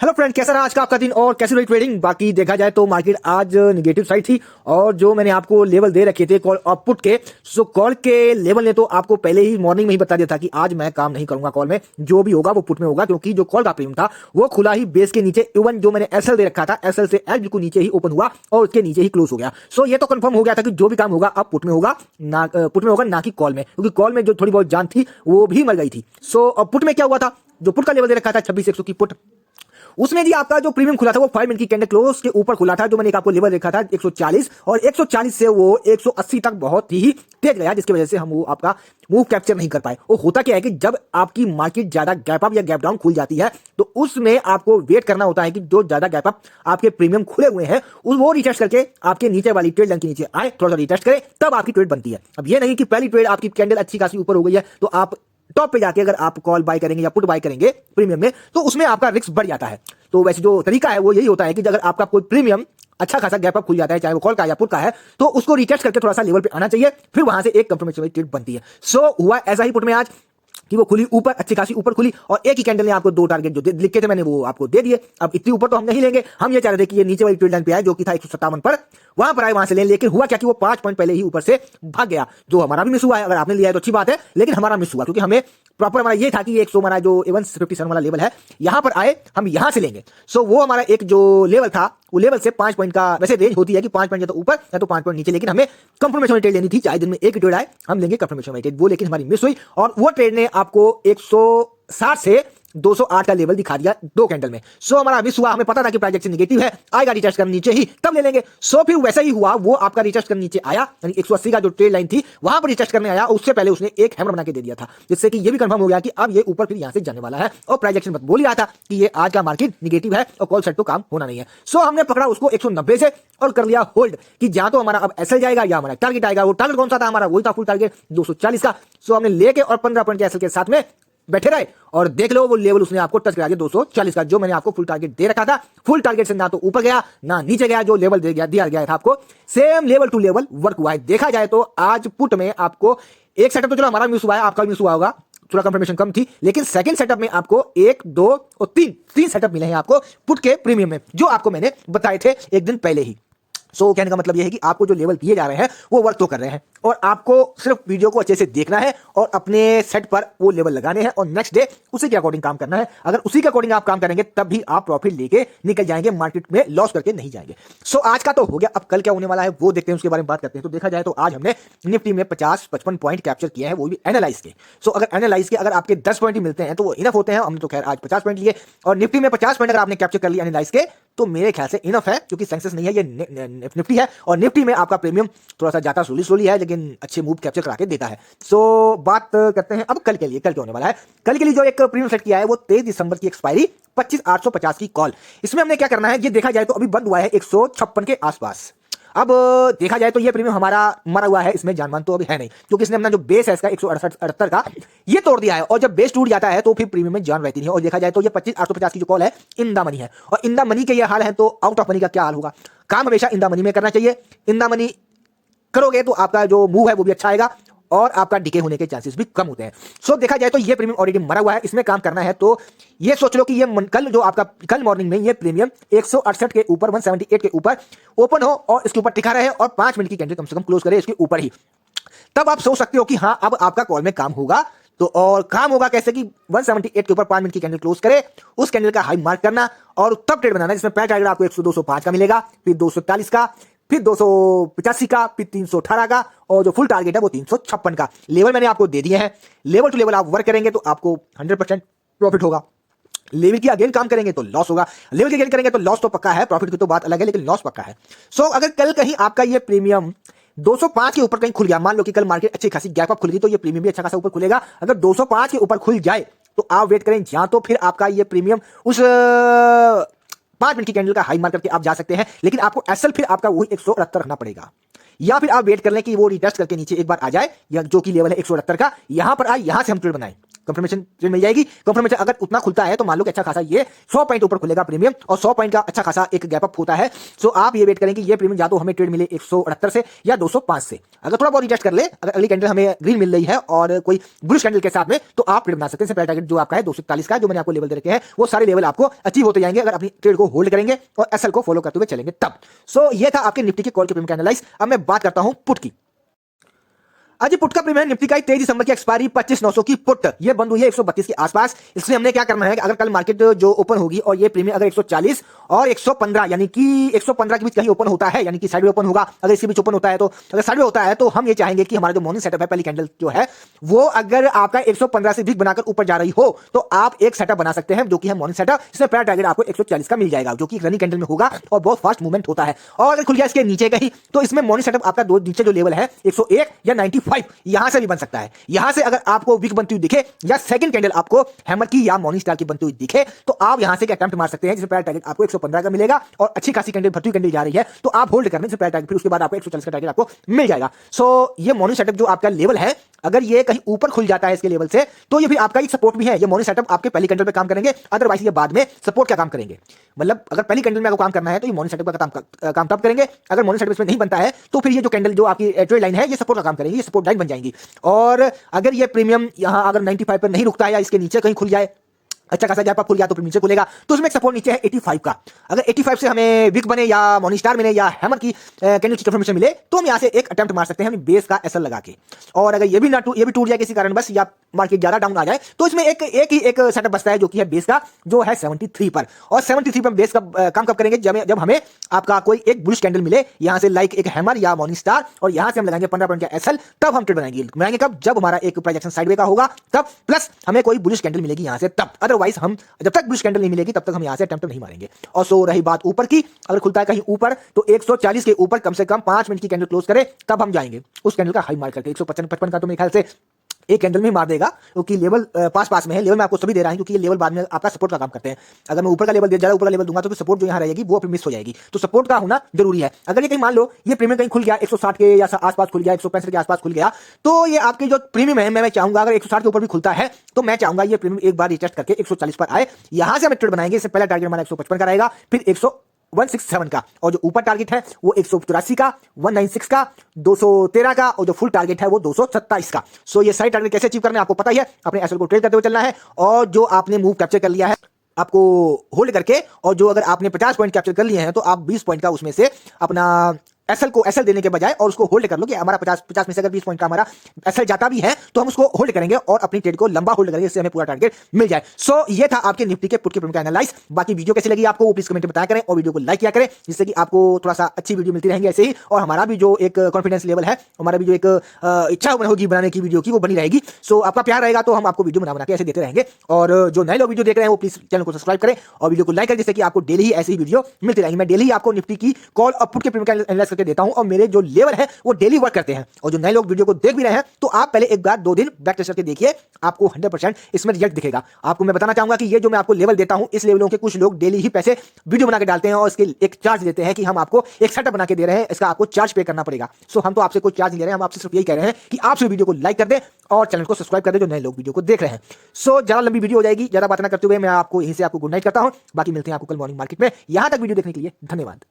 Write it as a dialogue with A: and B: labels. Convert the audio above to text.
A: Hello friend, कैसा रहा आज का आपका दिन और कैसी रही ट्रेडिंग। बाकी देखा जाए तो मार्केट आज निगेटिव साइड थी और जो मैंने आपको लेवल दे रखे थे कॉल और पुट के, सो कॉल के लेवल ने तो आपको पहले ही मॉर्निंग में ही बता दिया था कि आज मैं काम नहीं करूंगा कॉल में, जो भी होगा वो पुट में होगा, क्योंकि जो कॉल का प्रीमियम था वो खुला ही बेस के नीचे। इवन जो मैंने एसएल दे रखा था, एसएल से एल बिल्कुल नीचे ही ओपन हुआ और उसके नीचे ही क्लोज हो गया। सो ये तो कंफर्म हो गया था कि जो भी काम होगा अब पुट में होगा, ना कि कॉल में, क्योंकि कॉल में जो थोड़ी बहुत जान थी वो भी मर गई थी। सो अब पुट में क्या हुआ था, जो पुट का लेवल दे रखा था 26,100 की पुट, उसमें जी आपका जो प्रीमियम खुला था वो 5 मिनट की कैंडल क्लोज के ऊपर खुला था। जो मैंने आपको लेवल देखा था 140 और 140 से वो 180 तक बहुत ही तेज गया, जिसकी वजह से हम वो आपका मूव कैप्चर नहीं कर पाए। और होता क्या है कि जब आपकी मार्केट ज्यादा गैप अप या गैप डाउन खुल जाती है तो उसमें आपको वेट करना होता है कि जो ज्यादा गैप अप आपके प्रीमियम खुले हुए हैं वो रिटेस्ट करके आपके नीचे वाली ट्रेड लाइन के नीचे आए, थोड़ा सा रिटेस्ट करे, तब आपकी ट्रेड बनती है। अब ये नहीं कि पहली ट्रेड आपकी कैंडल अच्छी खासी ऊपर हो गई है तो आप टॉप पे जाके अगर आप कॉल बाय करेंगे या पुट बाय करेंगे प्रीमियम में तो उसमें आपका रिस्क बढ़ जाता है। तो वैसे जो तरीका है वो यही होता है कि अगर आपका कोई प्रीमियम अच्छा खासा गैप अप खुल जाता है, चाहे वो कॉल का या पुट का है, तो उसको रिटेस्ट करके थोड़ा सा लेवल पे आना चाहिए, फिर वहां से एक कंफर्मेशन ट्रेड बनती है। सो हुआ ऐसा ही पुट में आज कि वो खुली ऊपर, अच्छी खासी ऊपर खुली और एक ही कैंडल ने आपको दो टारगेट जो लिखे थे मैंने वो आपको दे दिए। अब इतनी ऊपर तो हम नहीं लेंगे, हम ये चाह रहे थे कि ये नीचे वाली ट्रेड लाइन पे आए जो कि था 157 पर, वहां पर आए, वहां से लें। लेकिन हुआ क्या कि वो 5 पॉइंट पहले ही ऊपर से भाग गया, जो हमारा भी मिस हुआ है। अगर आपने लिया है तो अच्छी बात है, लेकिन हमारा मिस हुआ क्योंकि हमें प्रॉपर हमारा ये था कि 100 हमारा जो 157 वाला लेवल है यहां पर आए, हम यहां से लेंगे। सो वो हमारा एक जो लेवल था वो लेवल से 5 पॉइंट का वैसे रेंज होती है कि 5 पॉइंट या तो ऊपर या तो 5 पॉइंट नीचे, लेकिन हमें कंफर्मेशन ट्रेड लेनी थी। चाहे दिन में एक ट्रेड आए हम लेंगे कंफर्मेशन ट्रेड, वो लेकिन हमारी मिस हुई और वो ट्रेड ने आपको 160 से 208 का लेवल दिखा दिया दो कैंडल में। सो हमारा मिस हुआ, हमें पता था कि प्राइस एक्शन नेगेटिव है, आएगा रिटेस्ट करने नीचे ही तब ले लेंगे। सो फिर वैसा ही हुआ, वो आपका रिटेस्ट करने नीचे आया, यानी 180 का जो ट्रेड लाइन थी वहां पर रिटेस्ट करने आया, उससे पहले उसने एक हैमर बना के दे दिया था, जिससे कि ये भी कंफर्म हो गया कि अब ये ऊपर फिर यहां से जाने वाला है। और प्राइस एक्शन बोल ही रहा था कि ये आज का मार्केट निगेटिव है और कॉल सेट तो काम होना नहीं है। सो हमने पकड़ा उसको 190 से और कर लिया होल्ड कि जहां तो हमारा अब एसएल जाएगा या हमारा टारगेट आएगा। वो टारगेट कौन सा था हमारा, वही था फुल टारगेट 240 का। सो हमने लेके और 15 पॉइंट के एसएल के साथ में बैठे रहे और देख लो वो लेवल उसने आपको टच करा दिया 240 का, जो मैंने आपको फुल टारगेट दे रखा था। फुल टारगेट से ना तो ऊपर गया ना नीचे गया, जो लेवल दिया गया था आपको same level to level work हुआ है। देखा जाए तो आज पुट में आपको एक सेटअप तो चलो हमारा मिस हुआ है, आपका मिस हुआ होगा, थोड़ा कंफर्मेशन कम थी, लेकिन सेकंड सेटअप में आपको 1, 2 और 3 सेटअप मिले हैं आपको पुट के प्रीमियम में, जो आपको मैंने बताए थे एक दिन पहले ही। सो कहने का मतलब यह है कि आपको जो लेवल दिए जा रहे हैं वो वर्क तो कर रहे हैं और आपको सिर्फ वीडियो को अच्छे से देखना है और अपने सेट पर वो लेवल लगाने हैं और नेक्स्ट डे उसी के अकॉर्डिंग काम करना है। अगर उसी के अकॉर्डिंग आप काम करेंगे तब भी आप प्रॉफिट लेके निकल जाएंगे, मार्केट में लॉस करके नहीं जाएंगे। सो आज का तो हो गया, अब कल क्या होने वाला है वो देखते हैं, उसके बारे में बात करते हैं। तो देखा जाए तो आज हमने निफ्टी में 50-55 पॉइंट कैप्चर किए हैं, वो भी एनालाइज के। सो अगर एनालाइज के अगर आपके 10 पॉइंट ही मिलते हैं तो वो इनफ होते हैं। हमने तो खैर आज 50 पॉइंट लिए और निफ्टी में 50 पॉइंट अगर आपने कैप्चर कर लिया एनालाइज के तो मेरे ख्याल से इनफ है, क्योंकि सेंसेस नहीं है, ये निफ्टी है और निफ्टी में आपका प्रीमियम थोड़ा सा जाता स्लोली है लेकिन अच्छे मूव कैप्चर करा के देता है। सो बात करते हैं अब कल के लिए, कल क्या होने वाला है। कल के लिए जो एक प्रीमियम सेट किया है वो 23 दिसंबर की एक्सपायरी 25,850 की कॉल। इसमें हमने क्या करना है ये देखा जाए तो अभी बंद हुआ है 156 के आसपास। अब देखा जाए तो ये प्रीमियम हमारा मरा हुआ है, इसमें जानमान तो अभी है नहीं, क्योंकि इसने अपना जो बेस है इसका 168 का ये तोड़ दिया है और जब बेस टूट जाता है तो फिर प्रीमियम में जान रहती नहीं है। और देखा जाए तो ये 25,850 की जो कॉल है इन द मनी है और इन द मनी के ये हाल है तो आउट ऑफ मनी का क्या हाल होगा। काम हमेशा इन द मनी में करना चाहिए, इन द मनी करोगे तो आपका जो मूव है वो भी अच्छा आएगा और आपका डिके होने के चांसेस भी कम होते हैं। सो देखा जाए तो ये प्रीमियम ऑलरेडी मरा हुआ है, इसमें काम करना है तो ये सोच लो कि ये कल जो आपका कल मॉर्निंग में ये प्रीमियम 168 के ऊपर 178 के ऊपर ओपन हो और इसके ऊपर टिका रहे और 5 मिनट की कैंडल कम से कम क्लोज करे इसके ऊपर ही, तब आप सोच सकते हो कि हाँ अब आपका कॉल में काम होगा। तो और काम होगा कैसे कि 178 के ऊपर 5 मिनट की कैंडल क्लोज करे, उस कैंडल का हाई मार्क करना और तब ट्रेड बनाना, जिसमें पहला टारगेट आपको 100-205 का मिलेगा, फिर 241 का, फिर 285 का, फिर 318 का और जो फुल टारगेट है वो 356 का। लेवल मैंने आपको दे दिए हैं, लेवल टू लेवल आप वर्क करेंगे तो आपको 100% प्रॉफिट होगा। लेवल की अगेन काम करेंगे तो लॉस होगा, लेवल की अगेन करेंगे तो लॉस तो पक्का है, प्रॉफिट की तो बात अलग है लेकिन लॉस पक्का है। सो अगर कल कहीं आपका ये प्रीमियम 205 के ऊपर कहीं खुल गया, मान लो कि कल मार्केट अच्छी खासी गैप अप खुलेगी तो ये प्रीमियम भी अच्छा खासा ऊपर खुलेगा। अगर 205 के ऊपर खुल जाए तो आप वेट करें, जहां तो फिर आपका ये प्रीमियम उस 5 मिनट की कैंडल का हाई मार्क करके आप जा सकते हैं, लेकिन आपको एसएल फिर आपका वही 168 रखना पड़ेगा, या फिर आप वेट कर लें कि वो रिटेस्ट करके नीचे एक बार आ जाए, या जो कि लेवल है 168 का, यहां पर आए, यहां से हम ट्रेड बनाएं। कंफर्मेशन ट्रेड मिल जाएगी। कंफर्मेशन अगर उतना खुलता है तो मान लो कि अच्छा खासा ये 100 पॉइंट ऊपर खुलेगा प्रीमियम, और 100 पॉइंट का अच्छा खासा एक गैप अप होता है। सो आप ये वेट करें कि ये प्रीमियम या तो हमें ट्रेड मिले 168 से या 205 से। अगर थोड़ा बहुत रिटेस्ट कर ले, अगर अगली कैंडल हमें ग्रीन मिल रही है और कोई बुलिश कैंडल के साथ में, तो आप ट्रेड बना सकते हैं। पहला टारगेट जो आपका है 241 का, जो मैंने आपको लेवल दे रखे हैं, वो सारे लेवल आपको अचीव होते जाएंगे अगर अपनी ट्रेड को होल्ड करेंगे और एसएल को फॉलो करते हुए चलेंगे तब। सो ये था आपके निफ्टी के कॉल के प्रीमियम का एनालाइज। अब मैं बात करता हूं पुट की। आज पुट का प्रीमियम निफ्टी का 23 दिसंबर की एक्सपायरी 25,900 की पुट, ये बंद हुई है 132 के आसपास। इसमें हमने क्या करना है कि अगर कल मार्केट जो ओपन होगी और ये प्रीमियम अगर 140 और 115 यानी कि 115 के बीच कहीं ओपन होता है, यानी कि साइड में ओपन होगा, अगर इसके बीच ओपन होता है तो अगर साइड में होता है तो हम ये चाहेंगे कि हमारा जो मॉर्निंग सेटअप है, पहली कैंडल जो है वो अगर आपका 115 से वीक बनाकर ऊपर जा रही हो तो आप एक सेटअप बना सकते हैं जो कि है मॉर्निंग सेटअप। इसमें पहला टारगेट आपको 140 का मिल जाएगा, जो कि रनिंग कैंडल में होगा और बहुत फास्ट मूवमेंट होता है। और अगर खुल गया इसके नीचे कहीं तो इसमें मॉर्निंग सेटअप आपका दो नीचे जो लेवल है 101 या 95, यहां से भी बन सकता है। यहां से अगर आपको वीक बनती हुई दिखे या सेकंड कैंडल आपको हैमर की या मॉर्निंग स्टार की बनती हुई दिखे तो आप यहां से अटेम्प्ट मार सकते हैं, जिसमें पहला टारगेट आपको 115 का मिलेगा और अच्छी खासी कैंडल भरती हुई कैंडल जा रही है तो आप होल्ड करने से पहला टारगेट, फिर उसके बाद आपको 140 का टारगेट आपको मिल जाएगा। सो ये मॉर्निंग सेटअप जो आपका लेवल है, अगर ये कहीं ऊपर खुल जाता है इसके लेवल से तो ये भी आपका एक सपोर्ट भी है। ये मॉर्निंग सेटअप आपके पहली कैंडल पे काम करेंगे, अदरवाइज ये बाद में सपोर्ट का काम करेंगे। मतलब अगर पहली कैंडल में आपको काम करना है तो ये मॉर्निंग सेटअप का काम तब करेंगे। अगर मॉर्निंग सेटअप इसमें नहीं बनता है तो फिर ये जो कैंडल जो आपकी ट्रेड लाइन है ये सपोर्ट का काम करेगी, ये सपोर्ट लाइन बन जाएंगी। और अगर ये प्रीमियम यहां अगर 95 पर नहीं रुकता है या इसके नीचे कहीं खुल जाए, अच्छा खासा गैप अप खुल गया तो फिर नीचे खुलेगा, तो उसमें एक सपोर्ट नीचे है 85 का। अगर 85 से हमें विक बने या मॉर्निंग स्टार मिले या हैमर की कैंडल की कंफर्मेशन मिले तो हम यहां से एक अटेम्प्ट मार सकते हैं अपनी बेस का एसएल लगा के। और अगर ये भी टूट जाए किसी कारण बस या मार्केट ज्यादा डाउन आ जाए तो इसमें एक सेटअप बचता है जो कि है बेस का, जो है 73 पर। और 73 पर बेस का काम कब करेंगे, जब हमें आपका कोई एक बुलिश कैंडल मिले यहां से, लाइक एक हैमर या मॉर्निंग स्टार, और यहां से हम लगाएंगे 15 पॉइंट का एसएल, तब हम ट्रेड बनाएंगे कब, जब हमारा एक प्रोजेक्शन साइडवे का होगा तब, प्लस हमें कोई बुलिश कैंडल मिलेगी यहां से तब। अदरवाइज हम जब तक बुलिश कैंडल नहीं मिलेगी तब तक हम यहां से अटेम्प्ट नहीं मारेंगे। और सो रही बात ऊपर की, अगर खुलता है कहीं ऊपर तो 140 के ऊपर कम से कम 5 मिनट की कैंडल क्लोज करे तब हम जाएंगे उस कैंडल का हाई मार करके। 155 का तो मेरे ख्याल से एक कैंडल में मार देगा, क्योंकि लेवल पास में है। लेवल मैं आपको सभी दे रहा हूं क्योंकि ये लेवल बाद में आपका सपोर्ट का काम करते हैं। अगर मैं ऊपर का लेवल ज्यादा ऊपर का लेवल दूंगा तो सपोर्ट जो यहां रहेगी वो फिर मिस हो जाएगी, तो सपोर्ट का होना जरूरी है। अगर ये कहीं मान लो ये प्रीमियम कहीं खुल गया 160 के या आसपास खुल गया, 165 के आसपास खुल गया, तो ये आपकी जो प्रीमियम है मैं चाहूंगा अगर 160 के ऊपर भी खुलता है तो मैं चाहूंगा ये प्रीमियम एक बार रिटेस्ट करके 140 पर आए, यहां से हम ट्रेड बनाएंगे। इससे पहला टारगेट हमारा 155 का रहेगा, फिर 167 का, और जो ऊपर टारगेट है वो 184 का, 196 का, 213 का, और जो फुल टारगेट है वो 227 का। सो ये सारे टारगेट कैसे अचीव करने आपको पता ही है, अपने एसएल को ट्रेड करते हुए चलना है। और जो आपने मूव कैप्चर कर लिया है आपको होल्ड करके, और जो अगर आपने 50 पॉइंट कैप्चर कर लिए हैं तो आप 20 पॉइंट का उसमें से अपना एसएल देने के बजाय और उसको होल्ड कर लो कि हमारा 50 में से अगर 20 पॉइंट का हमारा एसएल जाता भी है तो हम उसको होल्ड करेंगे और अपनी ट्रेड को लंबा होल्ड करेंगे, इससे हमें पूरा टारगेट मिल जाए। सो ये था आपके निफ्टी के पुट के प्रीमियम का एनालाइज। बाकी वीडियो कैसी लगी आपको वो प्लीज कमेंट में बताया करें और वीडियो को लाइक किया करें, जिससे कि आपको थोड़ा सा अच्छी वीडियो मिलती रहेंगी ऐसे ही, और हमारा भी जो एक कॉन्फिडेंस लेवल है, हमारा भी जो एक इच्छा होगी बनाने की वीडियो की, वो बनी रहेगी। सो आपका प्यार रहेगा तो हम आपको वीडियो बना के ऐसे देते रहेंगे। और जो नए लोग वीडियो देख रहे हैं वो प्लीज चैनल को सब्सक्राइब करें और वीडियो को लाइक करें, जिससे कि आपको डेली ही ऐसी वीडियो मिलती रहेगी। मैं डेली आपको निफ्टी की कॉल और पुट के प्रीमियम का एनालाइज करके देता हूं, और मेरे जो लेवल है वो डेली वर्क करते हैं। और जो नए लोग वीडियो को देख भी रहे हैं तो आप पहले एक बार 2 दिन बैक टेस्ट करके देखिए, आपको 100% इसमें रिजल्ट दिखेगा। आपको मैं बताना चाहूंगा कि ये जो मैं आपको लेवल देता हूं, इस लेवलों के कुछ लोग डेली ही पैसे वीडियो बना के डालते हैं और इसके एक चार्ज देते हैं कि हम आपको एक सेटअप बना के दे रहे हैं, इसका आपको चार्ज पे करना पड़ेगा। सो हम तो आपसे कोई चार्ज नहीं ले रहे हैं, हम आपसे सिर्फ यही कह रहे हैं कि आप सिर्फ वीडियो को लाइक कर दें और चैनल को सब्सक्राइब कर दें जो नए लोग वीडियो को देख रहे हैं। सो ज्यादा लंबी वीडियो हो जाएगी, ज्यादा बात ना करते हुए मैं आपको यहीं से आपको गुड नाइट करता हूं। बाकी मिलते हैं आपको कल मॉर्निंग मार्केट में। यहां तक वीडियो देखने के लिए धन्यवाद।